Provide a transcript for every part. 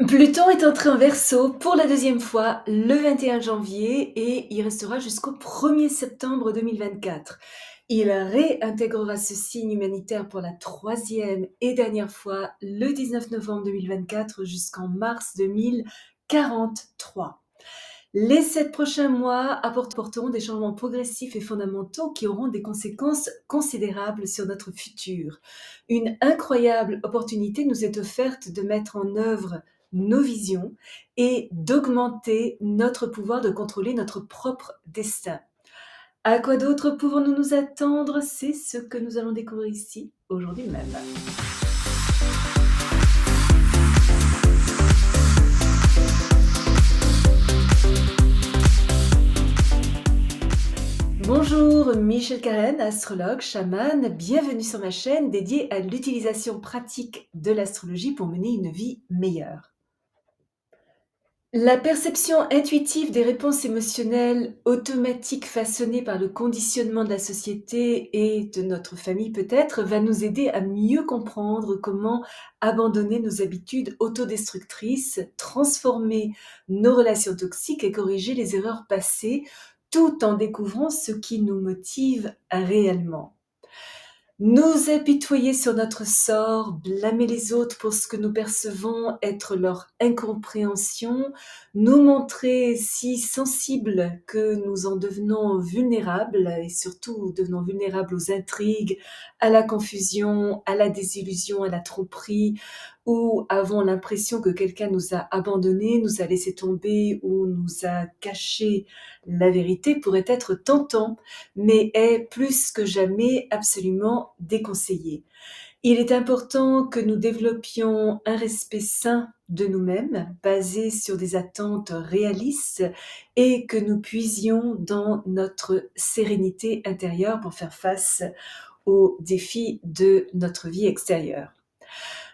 Pluton est entré en Verseau pour la deuxième fois le 21 janvier et il restera jusqu'au 1er septembre 2024. Il réintégrera ce signe humanitaire pour la troisième et dernière fois le 19 novembre 2024 jusqu'en mars 2043. Les 7 prochains mois apporteront des changements progressifs et fondamentaux qui auront des conséquences considérables sur notre futur. Une incroyable opportunité nous est offerte de mettre en œuvre nos visions et d'augmenter notre pouvoir de contrôler notre propre destin. À quoi d'autre pouvons-nous nous attendre? C'est ce que nous allons découvrir ici, aujourd'hui même. Bonjour, Michel Karen, astrologue, chamane, bienvenue sur ma chaîne dédiée à l'utilisation pratique de l'astrologie pour mener une vie meilleure. La perception intuitive des réponses émotionnelles automatiques façonnées par le conditionnement de la société et de notre famille peut-être va nous aider à mieux comprendre comment abandonner nos habitudes autodestructrices, transformer nos relations toxiques et corriger les erreurs passées tout en découvrant ce qui nous motive réellement. Nous apitoyer sur notre sort, blâmer les autres pour ce que nous percevons être leur incompréhension, nous montrer si sensibles que nous en devenons vulnérables et surtout devenons vulnérables aux intrigues, à la confusion, à la désillusion, à la tromperie, ou avons l'impression que quelqu'un nous a abandonnés, nous a laissé tomber ou nous a caché la vérité pourrait être tentant, mais est plus que jamais absolument déconseillé. Il est important que nous développions un respect sain de nous-mêmes, basé sur des attentes réalistes, et que nous puisions dans notre sérénité intérieure pour faire face aux défis de notre vie extérieure.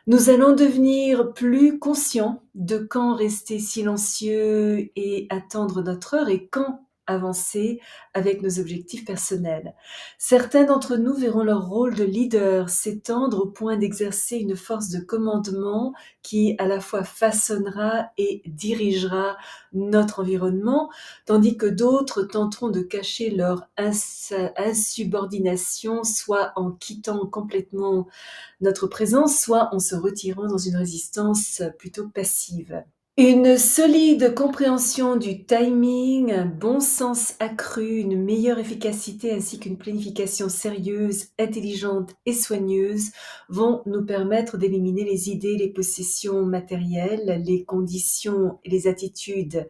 Nous allons devenir plus conscients de quand rester silencieux et attendre notre heure et quand avancer avec nos objectifs personnels. Certains d'entre nous verront leur rôle de leader s'étendre au point d'exercer une force de commandement qui à la fois façonnera et dirigera notre environnement, tandis que d'autres tenteront de cacher leur insubordination, soit en quittant complètement notre présence, soit en se retirant dans une résistance plutôt passive. Une solide compréhension du timing, un bon sens accru, une meilleure efficacité ainsi qu'une planification sérieuse, intelligente et soigneuse vont nous permettre d'éliminer les idées, les possessions matérielles, les conditions et les attitudes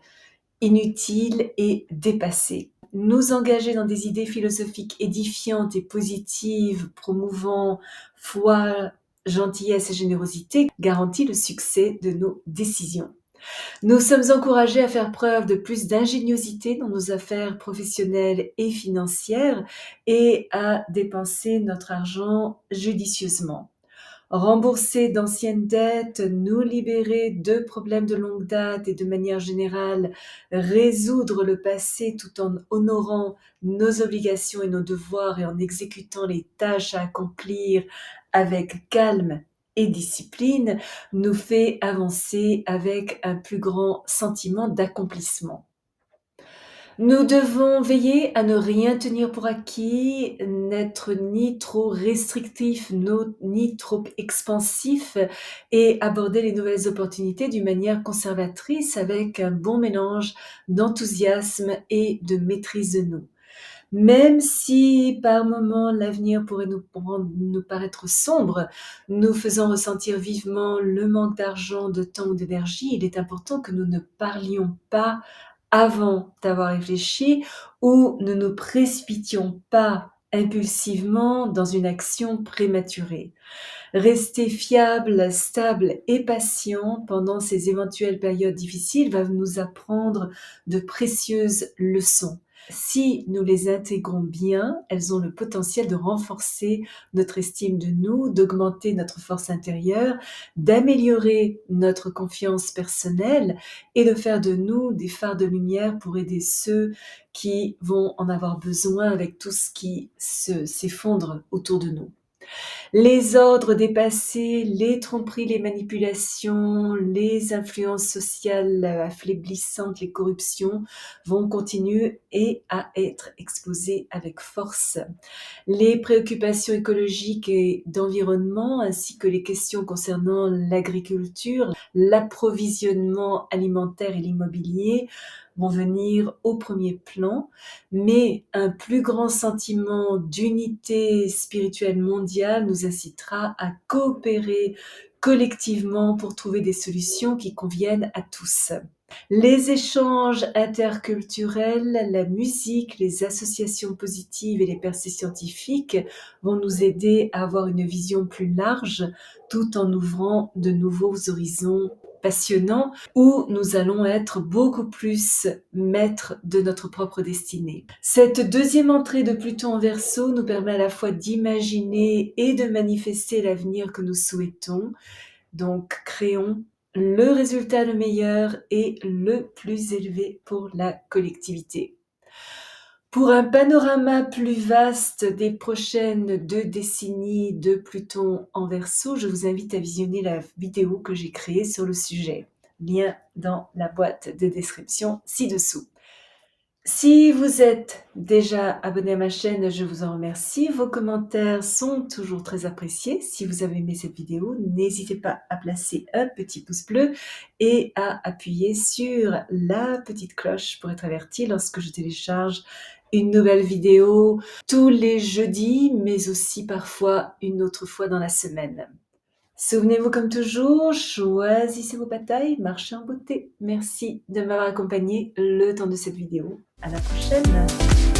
inutiles et dépassées. Nous engager dans des idées philosophiques édifiantes et positives, promouvant foi, gentillesse et générosité, garantit le succès de nos décisions. Nous sommes encouragés à faire preuve de plus d'ingéniosité dans nos affaires professionnelles et financières et à dépenser notre argent judicieusement. Rembourser d'anciennes dettes, nous libérer de problèmes de longue date et de manière générale, résoudre le passé tout en honorant nos obligations et nos devoirs et en exécutant les tâches à accomplir avec calme et discipline, nous fait avancer avec un plus grand sentiment d'accomplissement. Nous devons veiller à ne rien tenir pour acquis, n'être ni trop restrictif, ni trop expansif et aborder les nouvelles opportunités d'une manière conservatrice avec un bon mélange d'enthousiasme et de maîtrise de nous. Même si par moments l'avenir pourrait nous paraître sombre, nous faisant ressentir vivement le manque d'argent, de temps ou d'énergie, il est important que nous ne parlions pas avant d'avoir réfléchi ou ne nous précipitions pas impulsivement dans une action prématurée. Rester fiable, stable et patient pendant ces éventuelles périodes difficiles va nous apprendre de précieuses leçons. Si nous les intégrons bien, elles ont le potentiel de renforcer notre estime de nous, d'augmenter notre force intérieure, d'améliorer notre confiance personnelle et de faire de nous des phares de lumière pour aider ceux qui vont en avoir besoin avec tout ce qui s'effondre autour de nous. Les ordres dépassés, les tromperies, les manipulations, les influences sociales affaiblissantes, les corruptions vont continuer et à être exposées avec force. Les préoccupations écologiques et d'environnement, ainsi que les questions concernant l'agriculture, l'approvisionnement alimentaire et l'immobilier vont venir au premier plan, mais un plus grand sentiment d'unité spirituelle mondiale nous incitera à coopérer collectivement pour trouver des solutions qui conviennent à tous. Les échanges interculturels, la musique, les associations positives et les percées scientifiques vont nous aider à avoir une vision plus large tout en ouvrant de nouveaux horizons passionnants où nous allons être beaucoup plus maîtres de notre propre destinée. Cette deuxième entrée de Pluton en Verseau nous permet à la fois d'imaginer et de manifester l'avenir que nous souhaitons. Donc, créons le résultat le meilleur et le plus élevé pour la collectivité. Pour un panorama plus vaste des prochaines 2 décennies de Pluton en Verseau, je vous invite à visionner la vidéo que j'ai créée sur le sujet. Lien dans la boîte de description ci-dessous. Si vous êtes déjà abonné à ma chaîne, je vous en remercie. Vos commentaires sont toujours très appréciés. Si vous avez aimé cette vidéo, n'hésitez pas à placer un petit pouce bleu et à appuyer sur la petite cloche pour être averti lorsque je télécharge une nouvelle vidéo tous les jeudis, mais aussi parfois une autre fois dans la semaine. Souvenez-vous comme toujours, choisissez vos batailles, marchez en beauté. Merci de m'avoir accompagné le temps de cette vidéo. À la prochaine!